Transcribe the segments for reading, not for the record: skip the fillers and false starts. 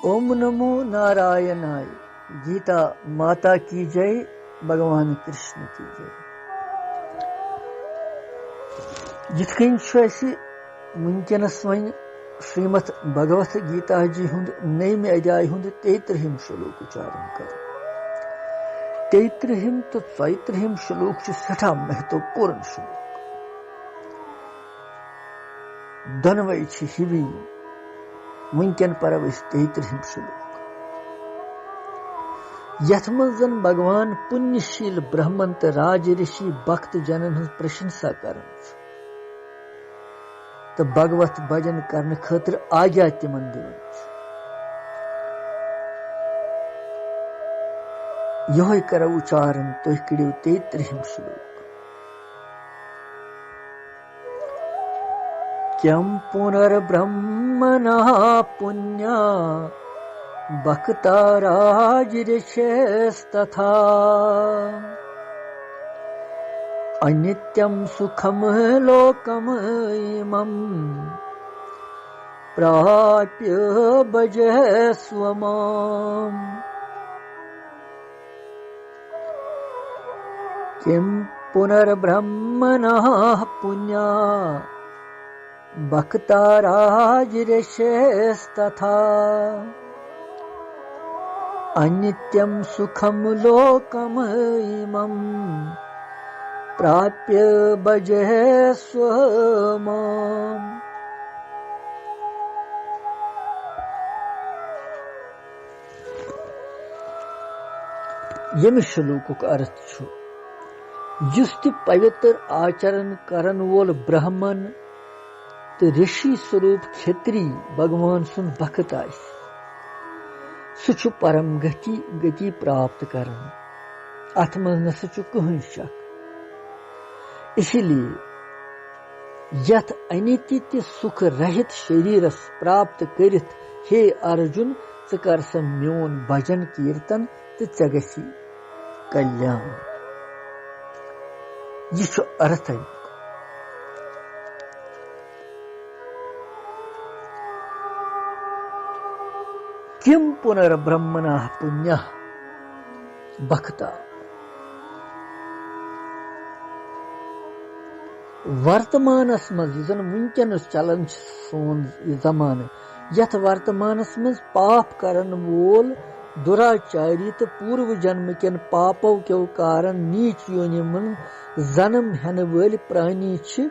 ओम नमो नारायणाय। गीता माता की जय, भगवान कृष्ण की जय। जित कन वनकस वन श्रीमद भगवत गीता जी हुंद नयम अध्याय हुंद 33 श्लोक उच्चारण कर। 33 तो 34 श्लोक सठा महत्वपूर्ण श्लोक। दनवे हिवी वनकन पर 33 श्लोक। यथ मं भगवान पुण्यशील ब्राह्मण तो राज ऋषि भक्त जनन हज प्रशंसा कर तो भगवत भजन करने खतर आज्ञा तिमन दिवन। यह करो उच्चारण तुह करो 33 श्लोक। क्यम पुनर्ब्रह्मणा पुण्या भक्ता राज ऋषेस्तथा अनित्यं सुखम लोकम इमं प्राप्य भजस्व माम्। किं पुनर्ब्रह्मणः पुण्या भक्ता राज ऋषेस्तथा अनित्यं सुखम लोकम इमं प्राप्य भजस्व माम्। यम श्लोक का अर्थ छु जुस ति पवित्र आचरण करन वोल ब्राह्मण तो ऋषि स्वरूप क्षेत्री भगवान सुन भक्त आस सु परम गति प्राप्त करन। अथ मं न कहीं शक। इसलिए यथ अनित्य सुख रहित शरीरस प्राप्त करित हे अर्जुन च कर स म्योन भजन कीर्तन तो च गसी कल्याण। यह अर्थ किम पुनर्ब्रह्मणा पुण्य भक्ता। वर्तमानस मज वनकस चलन सोन जमान यथ वर्तमानस मज पाप करन वोल दुराचारी तो पूर्व जन्म केन पापों के कारण नीच योनि मन जन्म हेन वल प्राणी छ,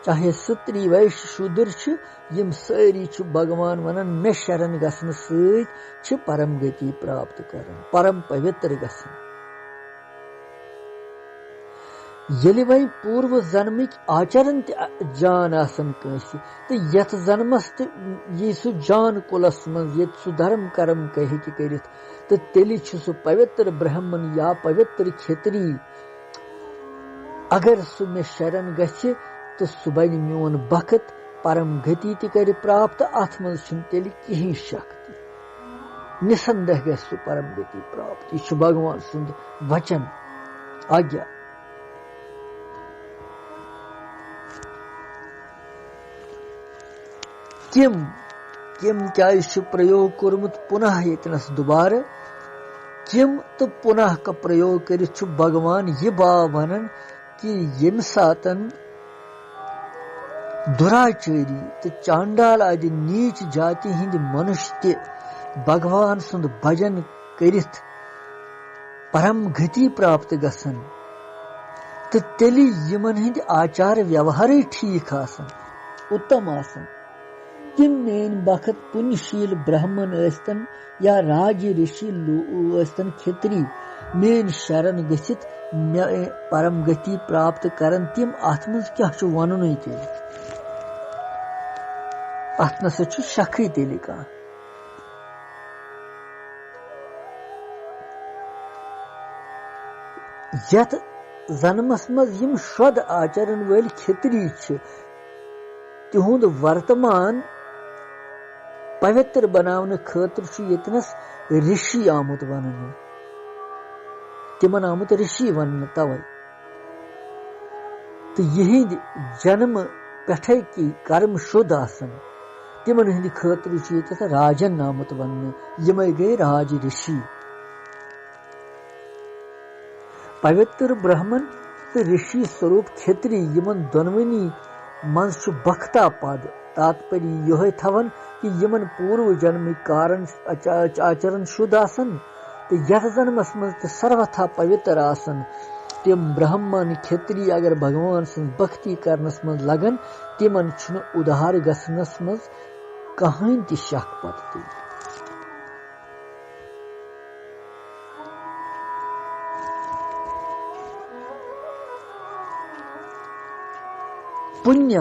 चाहे स्त्री वैश्य शूद्र छ, यम सारी छ भगवान वनन मे शरण गसन सत छ परम गति प्राप्त करन, परम पवित्र गसन। यदि वह पूर्व जन्मिक आचरण जान आसन कंसी तो यथ जन्मस ये सु जान कुलस मज ये सु धर्म कर्म कह करित तो तेलि सु पवित्र ब्राह्मण या पवित्र क्षेत्री। अगर सु मे शरण गछि तो सु बन मोन भक्त परम गति ति कर प्राप्त। अथ मज तेलि कहीं शक्ति निसंदेह गि सु परम गति प्राप्त। यह भगवान सुंद वचन आज्ञा। किम किम क्या प्रयोग कर्मुत पुनः इतनस दोबारा किम तो पुनः का प्रयोग कर भगवान ये बावन कि यम सातन दुराचारी तो चांडाल आदि नीच जाति हिंद मनुष्य भगवान सुंद भजन करित परम गति प्राप्त गसन तो तेली यमन हिंद आचार व्यवहार ठीक आसन उत्तम आसन। किम मेन बखत पुण्यशील ब्राह्मण अस्तन या राज ऋषि अस्तन क्षेत्री मेन शरण गसित परम गति प्राप्त करन तिम अथ मज क्या वन अथ न शखी तेलि कह। यथ जन्मस मज यम शुद्ध आचरण वल क्षेत्री तिहुंद वर्तमान पवित्र बनावन खतर यतनस ऋषि आमुत वन तिमन आमुत ऋषि वन तवे तो यह जन्म पेठे की कर्म शुद्ध आसन तिमन हंद खतर राजन आमुत वन यम गए राज ऋषि। पवित्र ब्राह्मण तो ऋषि स्वरूप खेत्री यमन दोनवनी मज बख्ता पद तात्पर्य यह थवन कि यमन पूर्व जन्म कारण आचरण शुद्ध आसन तो यथ जन्मस मज सर्वथा पवित्र आसन। तिम ब्राह्मण खेत्री अगर भगवान सं भक्ति करनस मज लगन तिमन उधार गसनस मज कहीं ति शक पत। पुण्य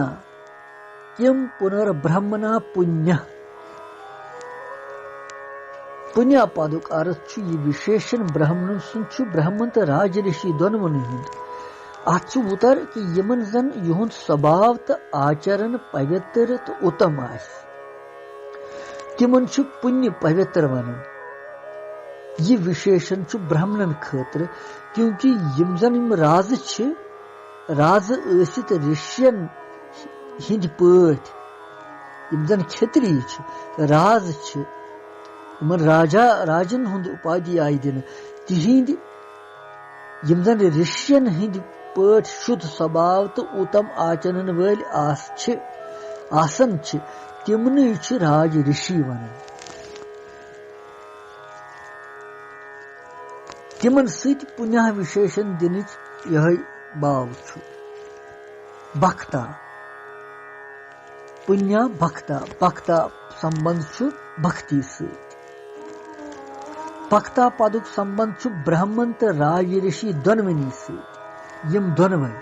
किम पुनर्ब्रह्मणा पुण्य। पुण्य पदुक अर्थ यह विशेषण ब्राह्मण सुन ब्राह्मण तो राज ऋषि दोनवन हूं अत उतर कि यमन जन युंद स्वभाव तो आचरण पवित्र तो उत्तम आस तिमन पुण्य पवित्र वन। यह विशेषण ब्राह्मणन खतर क्योंकि यम जन राज षित ऋषियन हिंद पठ यम जन खेत्री राज राजन हुंद उपाधि आय दिन तिहिंद यम जन ऋषियन हिंद पठ शुद्ध स्वभाव तो उत्तम आचरण वल आसन तिमन राज ऋषि वन। तिमन सत पुण्य विशेषण दिन यह बाव भक्ता पुण्य भक्ता भक्ता संबंध भक्ति सत। भक्ता पदुक संबंध ब्राह्मण तो राज ऋषि दोनवनी सत यम दोनवे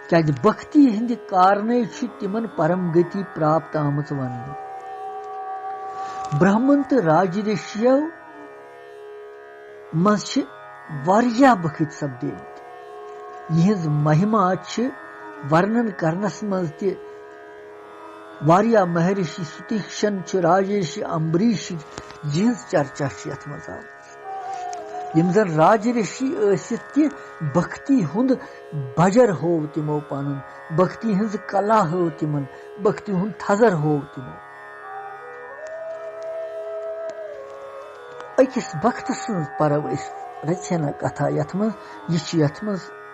क्या भक्ति हंद कारण तिमन परम गति प्राप्त आमत वन। ब्राह्मण तो राज ऋषियों मज बखत सपदेमत यहज महिमा वर्णन करनस मज महर्षि सुतीक्षण राज ऋषि अम्बरीश यहज चर्चा यथ मज यम जन राज ऋषि भक्ति हुंद बजर हो तिमो पन भक्ति हंज कला हो तिमन भक्ति हुंद थजर हो तिमो। अकिस भक्त परव रचना कथा यथ मज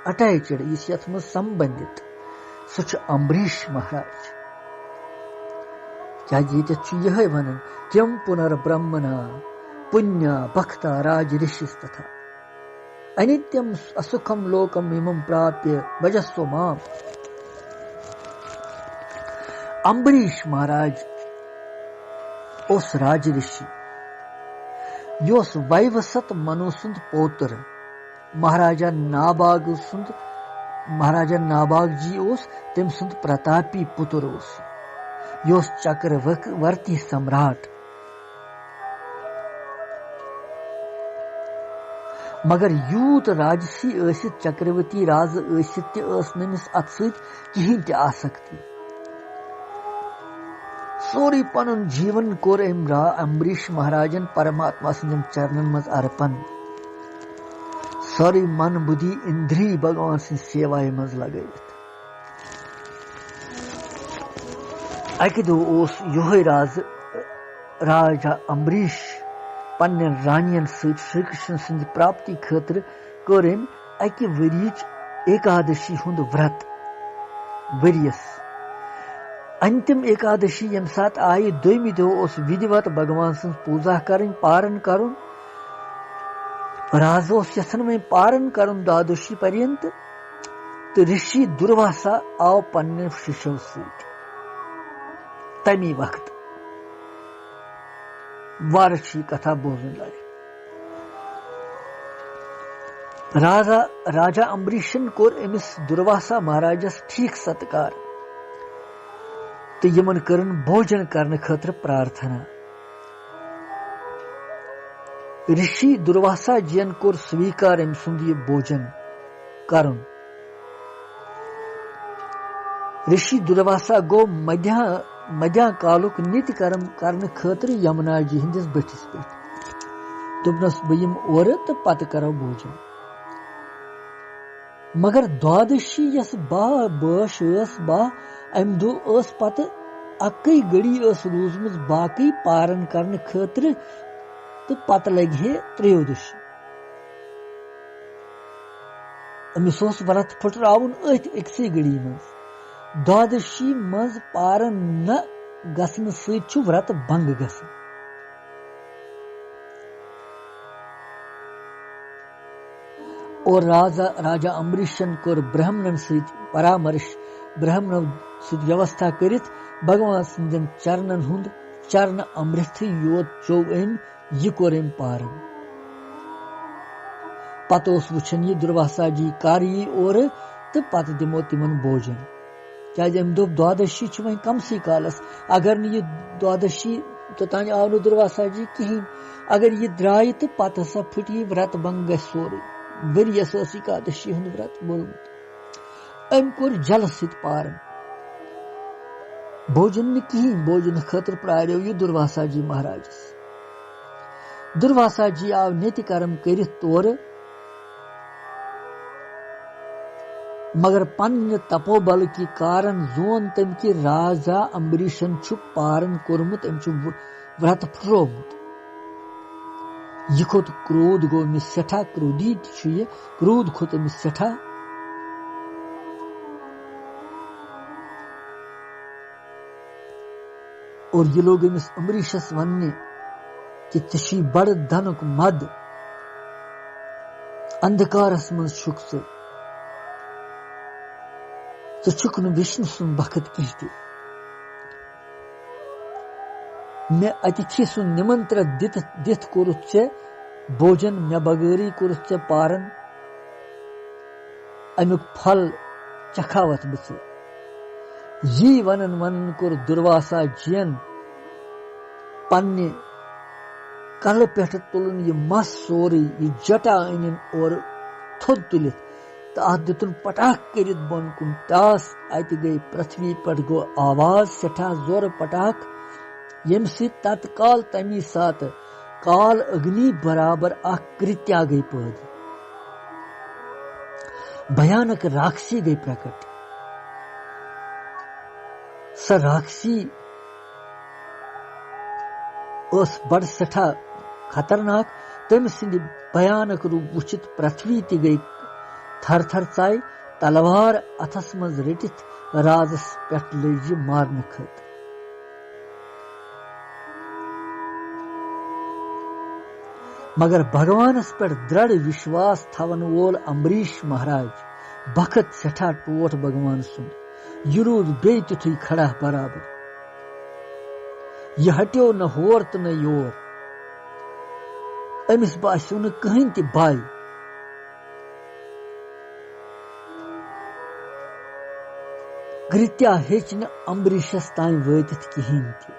अटैचड यथ मज संबंधित सह अम्बरीश महाराज क्या यह वन किम पुनर्ब्रह्मणा पुण्य भक्ता राज ऋषिस तथा अनित्यम असुखम लोकम इमं प्राप्य भजस्व माम। अम्बरीश महाराज उस राज ऋषि योस वैवसत मनु सुंद पोत्र महाराजा नाबाग जी ओस तम सुंद प्रतापी पुत्र ओस योस चक्रवर्ती सम्राट मगर यूत राजसी षित चक्रवर्ती राज षित नमिस अत सहिं त आसक्ति सोरी पन जीवन कोर अम्बरीश महाराजन परमात्मा सदन चरणन मज अर्पण सोरी मन बुद्धि इंद्री भगवान सं सेवाय मज लगत। अकि दो यह राजा अम्बरीश पन्न रानियन श्री कृष्ण सद प्राप्ति खतर कर अकि वरियच एकादशी हुंद व्रत वरियस अंतिम एकादशी यम सात आय दोमी दह विधिवत भगवान सं पूजा करें पारण करुन राज यसन में पारण करुन द्वादशी पर्यंत तो ऋषि दुर्वासा आव पन्न शिष्यों सत तमी वक्त वारशी कथा बोजन लगे। राजा अम्बरीशन कोर अमिस दुर्वासा महाराजस ठीक सत्कार तो यमन करन भोजन करने खतर प्रार्थना। ऋषि दुर्वासा जियन कोर स्वीकार अम सुंद यह भोजन करुन। ऋषि दुर्वासा गो मध्या कालुक नित्य कर्म करने खतर यमुना जी हंदिस बटिस पे दोपनस बह यम और तो पत करो भोजन। मगर द्वादशी यस बाह बश बाह अम दो पत अक्कई गड़ी रूजम बाकी पारन करने खतर तो पत लगे त्रयोदशी अमिस व्रत फुटरावन अक्सै गड़ी मज द्वादशी मज पारन न गसन सु व्रत भंग गसन और राजा अम्बरीशन कोर ब्राह्मणन सहित परामर्श ब्राह्मण सहित व्यवस्था करित भगवान सिंदन चरणन हुंद चरण अमृत योत चो अम यह कोर अम पारन पत वुचन यह दुर्वासा जी कर यी और तो पत दिमो तिमन भोजन क्या अम दोप द्वादशी वह कमसी कालस अगर न यह द्वादशी तोतान आव न दुर्वासा जी कहीं अगर यह द्राय तो पत हसा फुट यह व्रत भंग गि सोरे वरियस एकादशी हुंद व्रत बोलमुत अम कोर जल सहित पारन भोजन न कहीं भोजन खतर प्रार्यो यह दुर्वासा जी महाराजस दुर्वासा जी आव नेति कर्म करित तोर मगर पन्न तपोबल की कारण जोन तम कि राजा अम्बरीशन छु पारन कोरमुत अम छु व्रत फुरोमुत यह खोत क्रोध गो अमिस सेठा क्रोधित यह क्रोध खोत अमिस सेठा और ये लोग अमिस अम्बरीशस वन्ने कि ची बड़ धनुक मद अंधकारस मज छुक स छुक न विष्णु सुन बखत कह मे अतिथि सुन निमंत्र दित कोरुत से भोजन मे बगैरी कोरुत से पारन अमुक फल चखावत बस यी वनन वनन कोर दुर्वासा जियन पन्ने कल पे तुलन यह मस सोरी यह जटा अन और थोद तुलित तो अत दितुन पटाख करित बन कुन टास अत गई पृथ्वी पर गो आवाज सेठा जोर पटाख यम तत्काल तमी सात काल अग्नि बराबर कृत्या गई पैदा भयानक राक्षसी गई प्रकट स राक्षसी बड़ सेठा खतरनाक तम सिंद भयानक रूप वुचित पृथ्वी ति गई थर थर चाय तलवार अथस मज रटित राजस पे लज मारन खत मगर भगवानस पे दृढ़ विश्वास थवन वोल अम्बरीश महाराज बखत सेठा टोट भगवान सुन यह रूद बे तिथु खड़ा बराबर यह हट्यो न होर तो न योर अमिस बास्यो न कहीं ति बाई कृत्या हेच न अम्बरीशस ताई वतित कहीं ति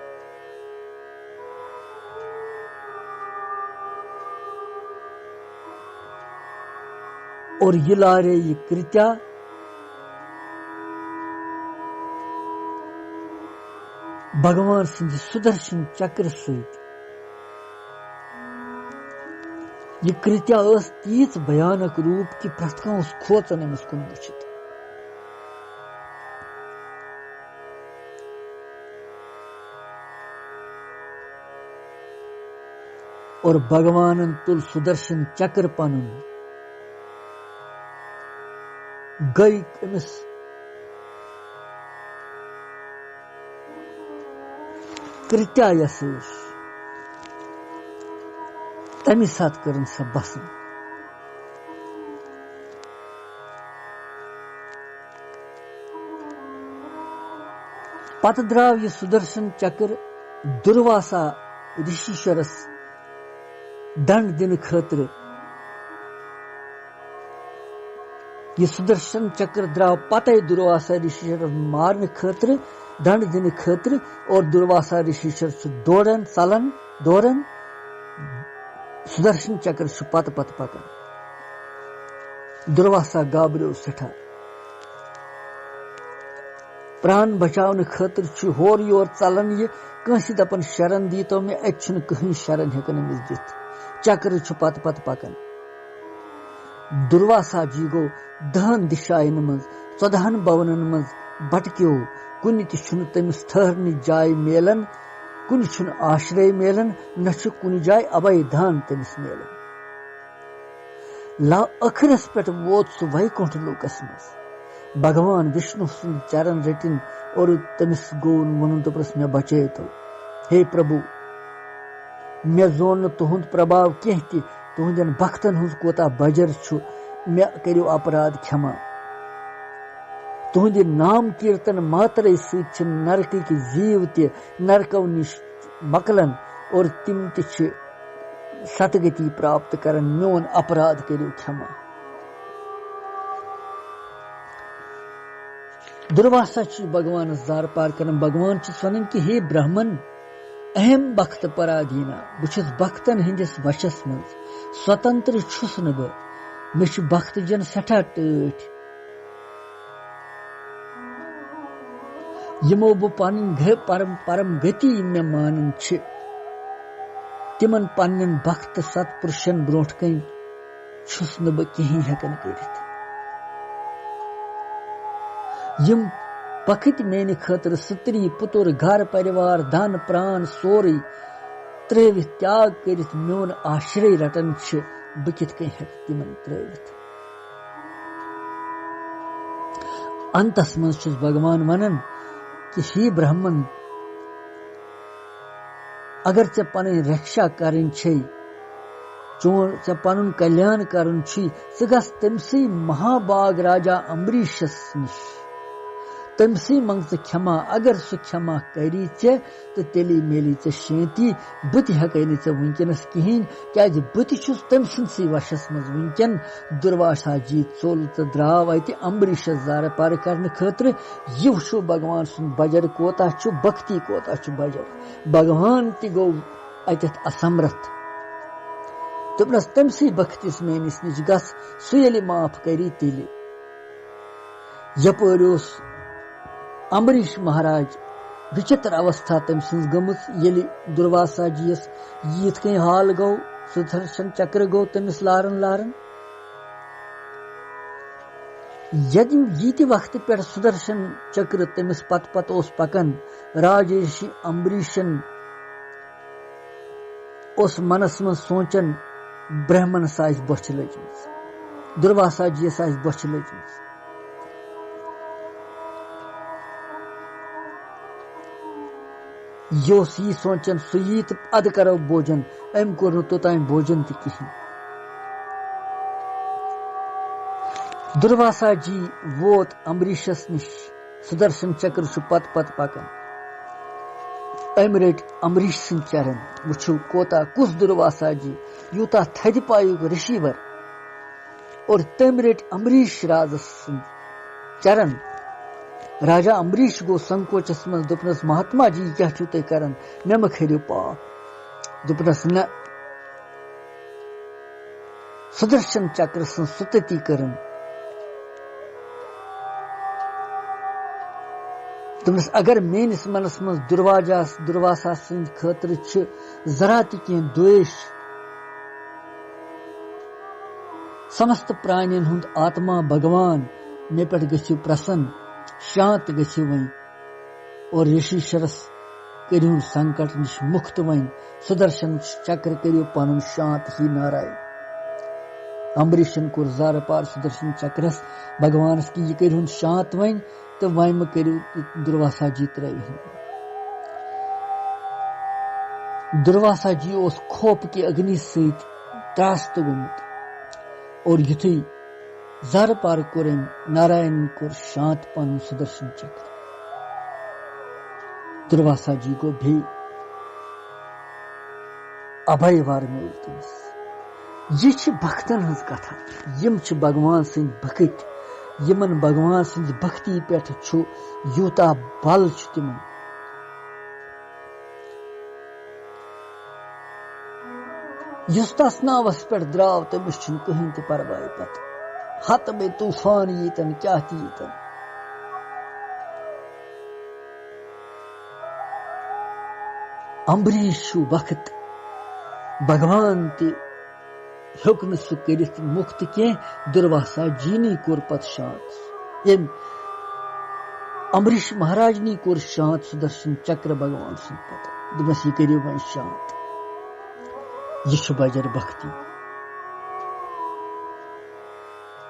और ये लारे ये कृत्या भगवान सिंह सुदर्शन चक्र सहित यह कृत्या तीच भयानक रूप की प्रथका खोचन अमिस कुन वुचित और भगवान तुल सुदर्शन चक्र पनुन गई अमिस कृत्या यस तमी सात करन स बसन पत द्राव यह सुदर्शन चक्र दुर्वासा ऋषिश्वरस दंड दिन खतर यह सुदर्शन चक्र द्राव पते दुर्वासा ऋषिश्वर मारन खतर दंड दिन खतर और दुर्वासा ऋषिश्वर दौड़न चलन दौड़न सुदर्शन चक्र पत पत पकन दुर्वासा गाबरो सेठा प्राण बचावन खतर होर योर चलन यह कंसी दपन शरण दी तो मे अत कहीं शरण हेकन अमिस दित चक्र पत पत पकन दुर्वासा जी गो 10 दिशायन मज 14 भवनन मज भटक्यो कुनि ति छुन तमिस ठहरने जाय मेलन कुनि छुन आश्रय मेलन न छु कुनि जाय अभय दान तमिस मेलन ला अखरस पेट वोत सु वैकुंठ लोकस मज भगवान विष्णु सुन चरण रटिन और तमिस गोन वनुन तो प्रस मे बचे तो हे प्रभु मे जोन तुहुंद प्रभाव केह तुहंदन भक्तन हुज कोता बजर छु मे करियो अपराध क्षमा तुहंद नाम कीर्तन मात्र सत नरक की जीव ते नरकव निश मकलन और तिम ते सतगति प्राप्त करन मोन अपराध करियो क्षमा दुर्वासा भगवान दार पार कर भगवान वन कि हे ब्राह्मण अहम भक्त पराधीना बुछस भक्तन हिंदिस वशस मज स्वतंत्र छुस न बह मे भक्त जन सठा टठ यमो बह पन परम गति मे मानन तिमन पन्न भक्त सत्पुरुषन ब्रोट कन छुस न बह कहीं हेकन करित यम पखत मेने खतर स्त्री पुत्र घर परिवार धन प्राण सोरी त्रेवि त्याग करित मोन आश्रय रटन बह कित कन हेक तिमन त्रेवित अंतस मज भगवान वनन कि हे ब्राह्मण अगर चे पन रक्षा करन चोन चे पनुन कल्याण करन च गस तमसी महाबाग राजा अम्बरीशस निश तमसी मंग क्षमा अगर सु क्षमा करी चे तो तेली मेली चे शांति बत हेकन चे वनकनस कहीं क्या बत तम सी वशस मज वनकन दुर्वासा जी चोल तो द्राव अत अम्बरीश जार पार करने खतर यह भगवान सुन बजर कोता भक्ति कोता बजर भगवान ति गो अत असमर्थ दोपनस तमसी भक्तिस मेनिस निश गस सु येली माफ करी तेली यपर अम्बरीश महाराज विचित्र अवस्था तम सज गमच येली दुर्वासा जीस यीत कहीं हाल गो सुदर्शन चक्र गो तमिस लारन लारन यदि यीति वक्त पे सुदर्शन चक्र तमिस पत पत ओस पकन राजर्षि अम्बरीशन ओस मनस मन सोचन ब्राह्मण साइस बच लजमस दुर्वासा जी साइस बच लजमस योस यी सोचन सु यीत अद करो भोजन अम कोर तोतान भोजन ति कहीं दुर्वासा जी वोत अम्बरीशस निश सुदर्शन चक्र पत पत पकन अम रट अम्बरीश सिंह चरण वुचु कोता कुस दुर्वासा जी यूता थद पायु ऋषिवर और तम रट अम्बरीश राजस चरण राजा अम्बरीश गो संकोचस मज दोपनस महात्मा जी क्या छु तय करन मे म खरियो पाप दोपनस न सुदर्शन चक्र सुतति करन दोपनस अगर मेनिस मनस मज दुर्वासा सिंह खतर जरा ति द्वेष समस्त प्राणियन हुंद आत्मा भगवान मे पे गु प्रसन्न शांत गु वन और ऋषि शरस करियो संकट निश मुक्त वन सुदर्शन चक्र करियो पन शांत ही नारायण अम्बरीशन कोर जार पार सुदर्शन चक्रस भगवानस की यह करियो शांत वन तो वम करियो दुर्वासा जी त्रवि दुर्वासा जी उस खोप के अग्नि सत त्रास्त गोमुत और युथी जार पार कोरन नारायण कोर शांत पन सुदर्शन चक्र दुर्वासा जी को भी अभय वार मिल तमिस यह भक्तन हज कथा यम भगवान सिंह भक्त यमन भगवान सिंह भक्ति पे यूता बल तिमन युस तस नावस पे द्राव तमिस कहीं ते परवाह पत हत में तूफान यीतन क्या यीतन अम्बरीश भक्त भगवान ते हेक न सह करित मुक्त कह दुर्वासा जी नी कोर पत शांत यम अम्बरीश महाराज नी कोर शांत सुदर्शन चक्र भगवान सुन पत दोपस यह करियो वह शांत यह बजर भक्ति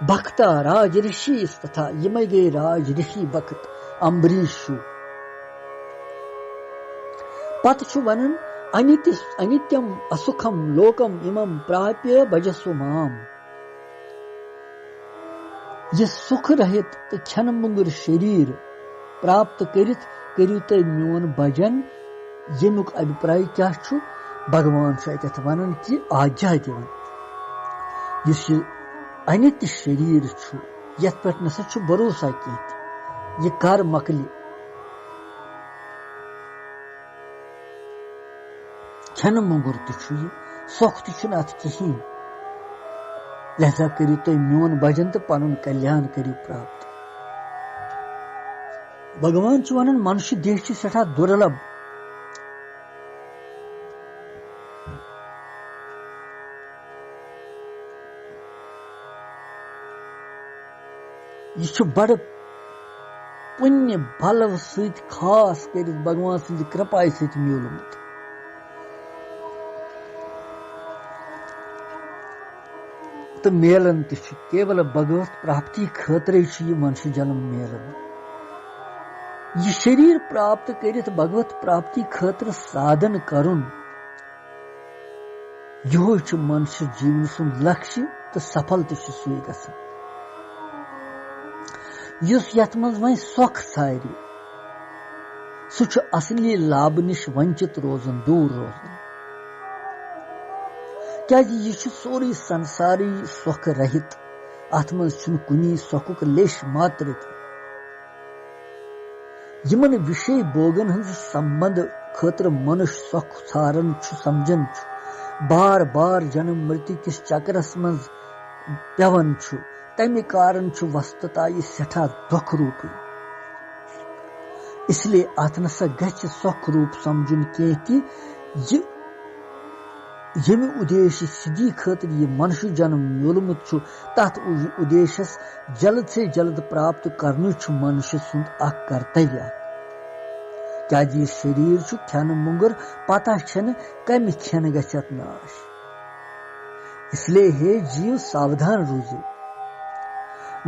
भक्ता राज ऋषि तथा यम गए राज ऋषि भक्त अम्बरीश पत वन अनित्यम असुखम लोकम इमं प्राप्य भजस्व माम यह सुख रहित तो क्षण मुंगर शरीर प्राप्त करित करियो तुम मोन भजन यमुक अभिप्राय क्या भगवान वन कि आज्ञा दिवन इस अनित्य शरीर यथ पे नसा भरोसा कह यह कर मकलि क्षण मुंगर तुम सोख अत कहीं लिहाजा करियो तुम मोन भजन तो पन कल्याण करियो प्राप्त भगवान वन मनुष्य देह सठा दुर्लभ यह बड़ पुण्य बल सत खास कर भगवान सद कृपा सत मिलमुत तो मेलन केवल भगवत प्राप्ति खतर मनुष्य जन्म मेलन यह शरीर प्राप्त करित भगवत प्राप्ति खतर साधन करुन यो मनुष्य जीवन सुन लक्ष्य तो सफल तो सुई गसन यथ मज वह सोख सारी सह असली लाभ निश वंचित रोजन दूर रोजन क्या यह सोरे संसारी सोख रहित अत मज कुनी सोखुक लेश मात्र यमन विषय भोगन हज संबंध खतर मनुष्य सोख सारन समझन बार बार जन्म मृत्यु किस चक्रस मज पेवन तमि कारण वस्तुता यह सठा दुख रूप इसलिए अत नसा गछ सोख रूप समझुन कह कि यम उद्देश्य सिद्धि खतर यह मनुष्य जन्म मिलमुत तथ उद्देश्य जल्द से जल्द प्राप्त करने मनुष्य सुंद अख कर्तव्य क्या यह शरीर खन मुंगर पता छन कम खन गछत नाश इसलिए हे जीव सावधान रूजो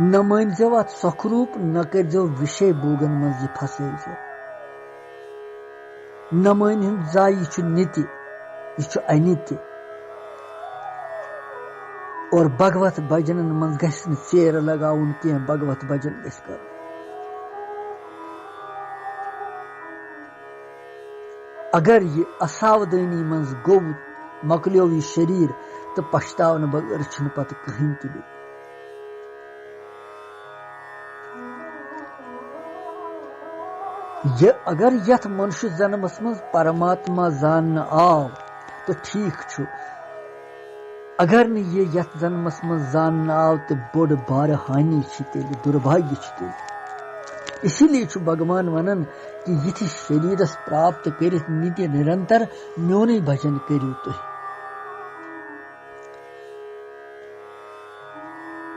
न मानजो अत सोख रूप न करजो विषय भोगन मज यह फसैजो न मान जा यह नित्य यह अनित्य और भगवत भजन मज गि चेर लगाउन कह भगवत भजन गि कर अगर ये असावधानी मज गो मकलियो यह शरीर तो पछतावन बगैर पत कहीं कि अगर यथ मनुष्य जन्मस मज परमात्मा जान आव तो ठीक अगर न ये यथ जन्मस मज जान आव तो बोड़ बार हानि तेल दुर्भाग्य तेल इसीलिए भगवान वनन कि यथि शरीरस प्राप्त कर नित्य निरंतर मोन भजन करू तुह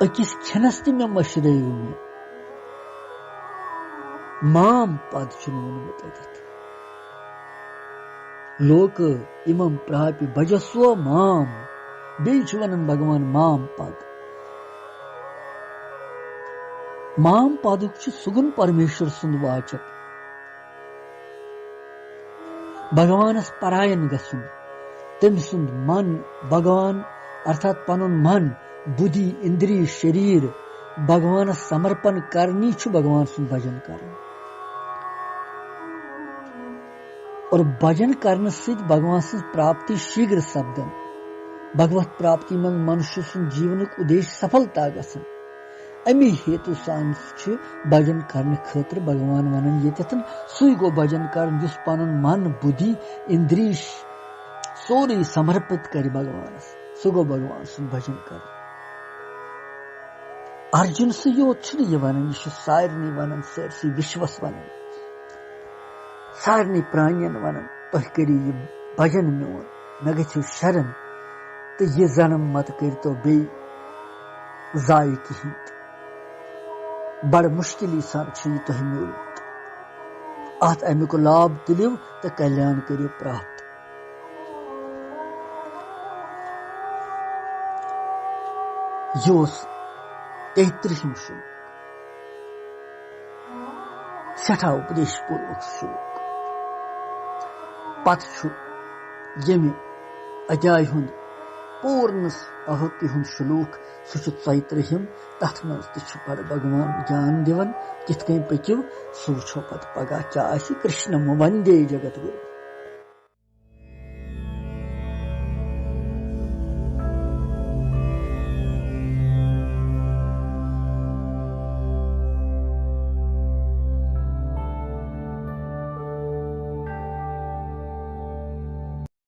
अकिस खनस ते मे मशरयू मे माम पद वोनमुत लोक इमं प्राप्य भजस्व माम बे वनन भगवान माम पदुक सुगुन परमेश्वर सुंद वाचक भगवानस परायण गसुन तम सुंद मन भगवान अर्थात पनुन मन बुद्धि इंद्रिय शरीर भगवान समर्पण करनी भगवान सुंद भजन कर और भजन करने से भगवान से प्राप्ति शीघ्र सपदन भगवत प्राप्ति मन मनुष्य सुन जीवन उद्देश्य सफलता गसन अमी हेतु सान भजन करने खतर भगवान वनन ये सुई गो भजन कर जिस पन मन बुद्धि इंद्रिय सोरे समर्पित कर भगवान सो गो भगवान सुन भजन कर अर्जुन से योत यह वन यह सारे वन सरसी विश्वस वन सारे प्राणियन वन तुह करियो यह भजन मोन मे गो शरण तो ये जन्म मत कर तो बे जाय कहीं बड़ मुश्किल सान तुह मिलत अत अमुक लाभ तुलिव तो कल्याण करियो प्राप्त। यह 33 श्लोक सठा उपदेश पूर्वक श्लोक पत यमि अध्याय हुंद पूर्ण आहुति हुंद श्लोक सह 34 तथ मज बड़ भगवान ज्ञान दिवन कित कन पकिव सह वुछो पत पगह क्या कृष्ण वंदे जगत गुरु।